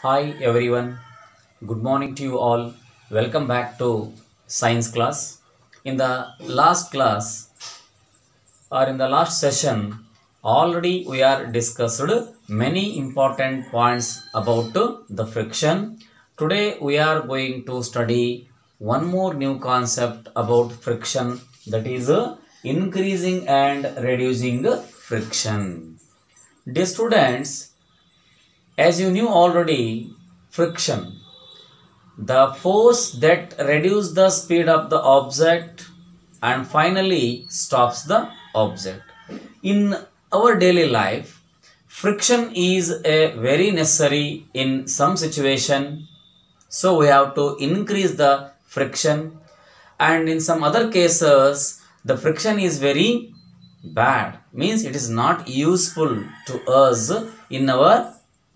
Hi everyone, good morning to you all. Welcome back to science class. In the last class or in the last session, already we are discussed many important points about the friction. Today we are going to study one more new concept about friction, that is increasing and reducing friction. Dear students, as you knew already, friction, the force that reduces the speed of the object and finally stops the object. In our daily life, friction is a very necessary in some situation, so we have to increase the friction, and in some other cases the friction is very bad, means it is not useful to us in our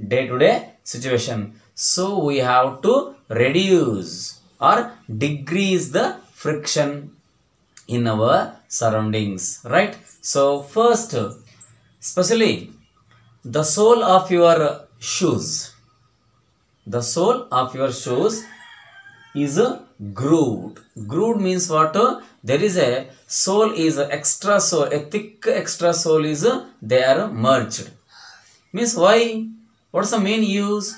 day-to-day situation. So we have to reduce or decrease the friction in our surroundings, right? So first, especially the sole of your shoes, the sole of your shoes is grooved. Grooved means what? There is a sole is a extra sole, a thick extra sole is they are merged. Means why? What's the main use?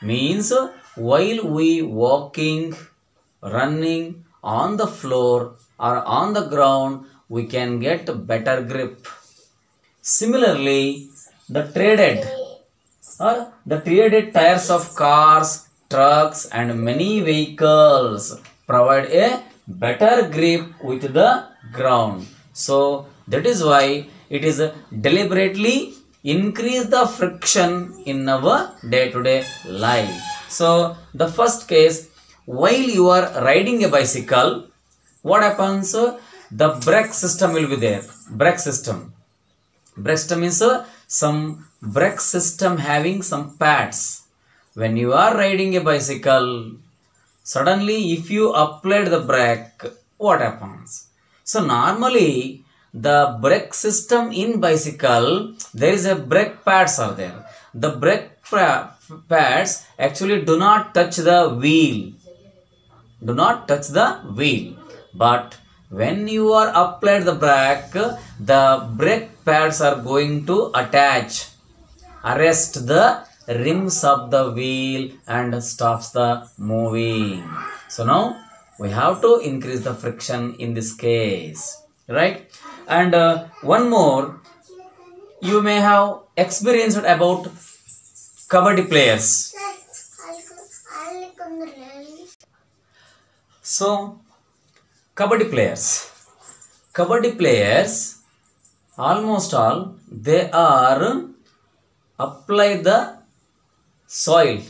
Means while we walking, running on the floor or on the ground, we can get better grip. Similarly, the treaded tires of cars, trucks and many vehicles provide a better grip with the ground. So that is why it is deliberately increase the friction in our day-to-day life. So the first case, while you are riding a bicycle, what happens? The brake system will be there. Brake system is some brake system having some pads. When you are riding a bicycle, suddenly if you applied the brake, what happens? So normally the brake system in bicycle, there is a brake pads are there. The brake pads actually do not touch the wheel, but when you are applied the brake pads are going to arrest the rims of the wheel and stops the moving. So now we have to increase the friction in this case, right? And one more, you may have experienced about kabaddi players. So kabaddi players almost all they are apply the soil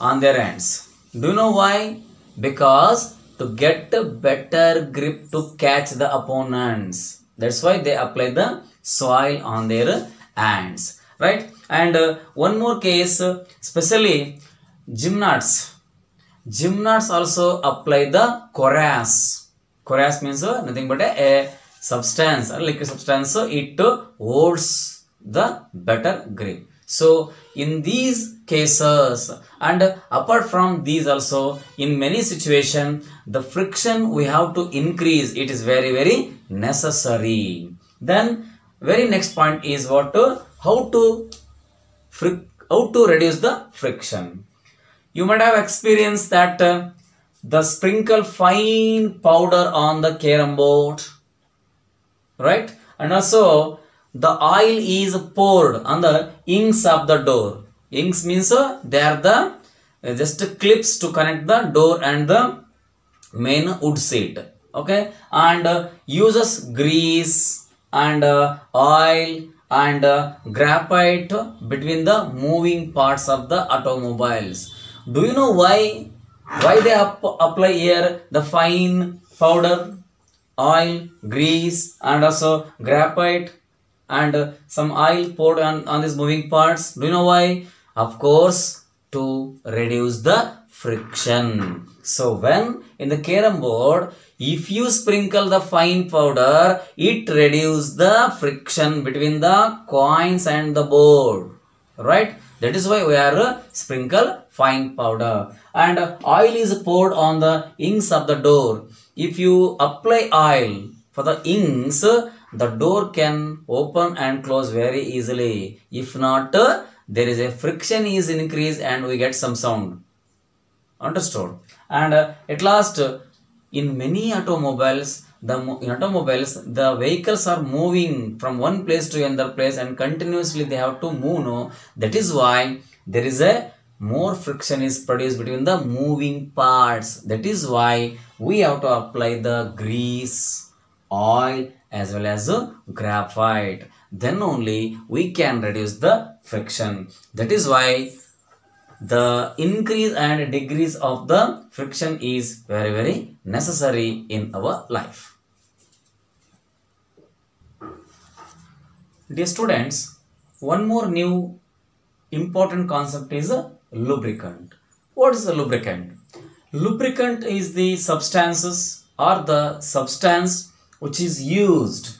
on their hands. Do you know why? Because to get a better grip to catch the opponents, that's why they apply the soil on their hands, right? And one more case, especially gymnasts also apply the corace. Corace means nothing but a substance, a liquid substance, so it holds the better grip. So in these cases and apart from these also, in many situations the friction we have to increase, it is very necessary. Then very next point is what? How to reduce the friction. You might have experienced that the sprinkle fine powder on the carom board, right? And also the oil is poured on the inks of the door. Inks means they are the just clips to connect the door and the main wood seat, okay? And uses grease and oil and graphite between the moving parts of the automobiles. Do you know why they apply here the fine powder, oil, grease and also graphite and some oil poured on these moving parts? Do you know why? Of course, to reduce the friction. So when in the carom board, if you sprinkle the fine powder, it reduces the friction between the coins and the board, right? That is why we are sprinkle fine powder. And oil is poured on the inks of the door. If you apply oil for the inks, the door can open and close very easily. If not, there is a friction is increased and we get some sound. Understood? And at last, in many automobiles, the vehicles are moving from one place to another place and continuously they have to move. No? That is why there is a more friction is produced between the moving parts. That is why we have to apply the grease, oil as well as graphite. Then only we can reduce the friction. That is why the increase and decrease of the friction is very necessary in our life. Dear students, one more new important concept is a lubricant. What is a lubricant? Lubricant is the substances or the substance which is used.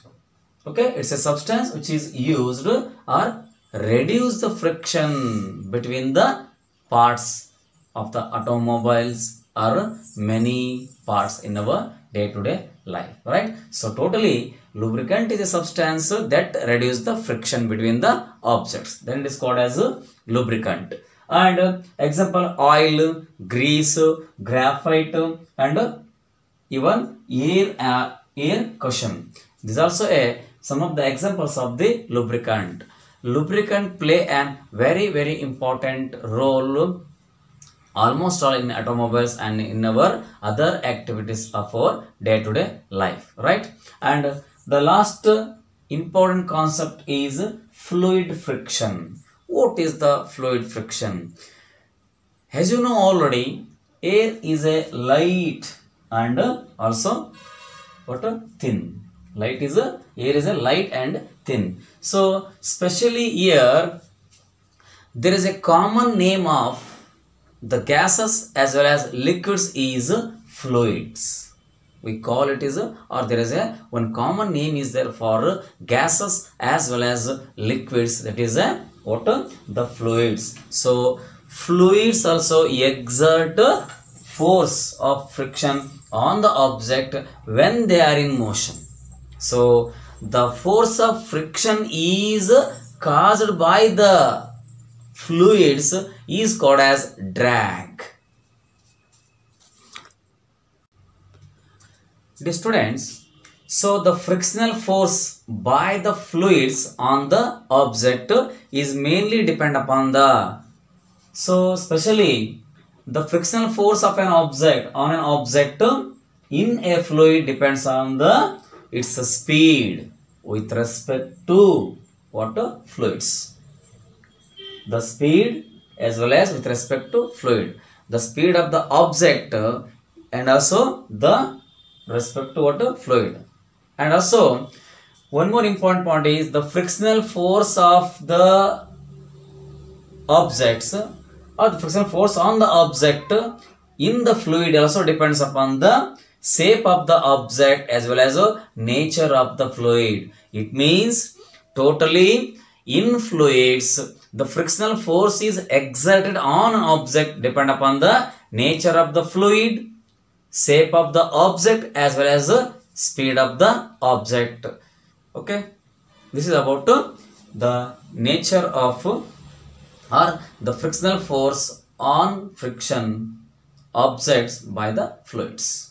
Okay, it's a substance which is used or reduce the friction between the parts of the automobiles or many parts in our day-to-day life, right? So totally lubricant is a substance that reduces the friction between the objects. Then it is called as a lubricant. And example, oil, grease, graphite and even air cushion. These are also some of the examples of the lubricant. Lubricant play a very important role almost all in automobiles and in our other activities of our day-to-day life, right? And the last important concept is fluid friction. What is the fluid friction? As you know already, air is a light and also thin. Air is a light and thin. So specially here there is a common name of the gases as well as liquids is fluids. We call it is or there is a one common name is there for gases as well as liquids, that is the fluids. So fluids also exert force of friction on the object when they are in motion. So the force of friction is caused by the fluids is called as drag. Dear students, so the frictional force by the fluids on the object is mainly depend upon so especially the frictional force of an object on an object in a fluid depends on its speed with respect to fluids. The speed as well as with respect to fluid. The speed of the object and also the respect to fluid. And also one more important point is the frictional force of the objects or the frictional force on the object in the fluid also depends upon the shape of the object as well as nature of the fluid. It means totally in fluids the frictional force is exerted on an object depend upon the nature of the fluid, shape of the object as well as speed of the object. Okay, this is about the nature of or the frictional force on friction objects by the fluids.